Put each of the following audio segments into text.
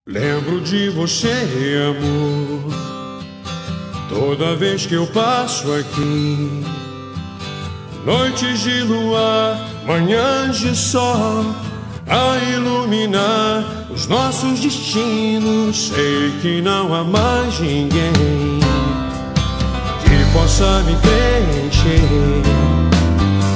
Lembro de você, amor, toda vez que eu passo aqui. Noites de luar, manhãs de sol, a iluminar os nossos destinos. Sei que não há mais ninguém que possa me preencher.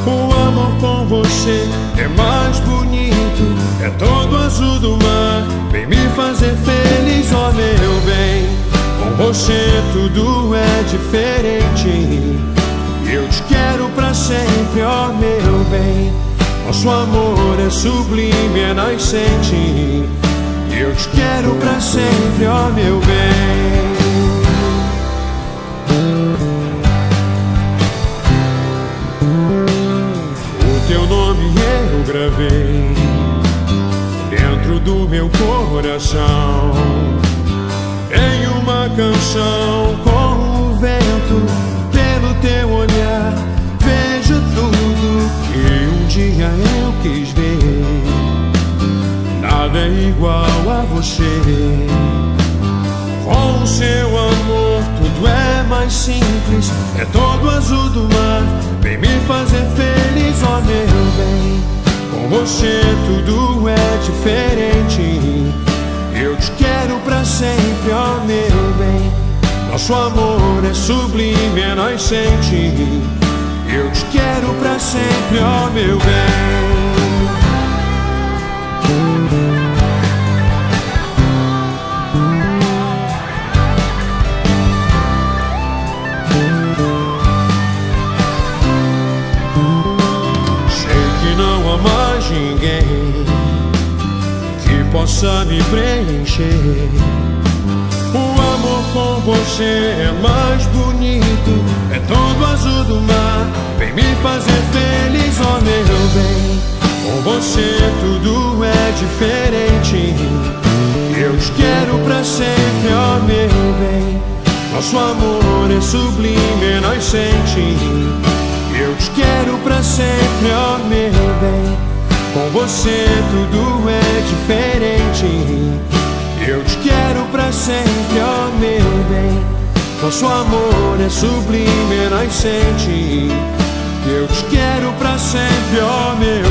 O amor com você é mais bonito, é todo azul do mar, vem me fazer feliz, ó meu bem. Com você tudo é diferente, eu te quero pra sempre, ó meu bem. Nosso amor é sublime, é nascente, eu te quero pra sempre, ó meu bem. Teu nome eu gravei dentro do meu coração, em uma canção com o vento. Pelo teu olhar vejo tudo que um dia eu quis ver. Nada é igual a você. Com o seu amor tudo é mais simples, é todo azul do mar, vem me fazer feliz, ó meu bem. Com você tudo é diferente, eu te quero pra sempre, ó meu bem. Nosso amor é sublime, é nascente, eu te quero pra sempre, ó meu bem. Ninguém que possa me preencher. O amor com você é mais bonito, é todo azul do mar, vem me fazer feliz, ó meu bem. Com você tudo é diferente, eu te quero pra sempre, ó meu bem. Nosso amor é sublime, é nascente, eu te quero pra sempre, ó meu bem. Com você tudo é diferente, eu te quero pra sempre, ó meu bem. Nosso amor é sublime, é nascente, eu te quero pra sempre, ó meu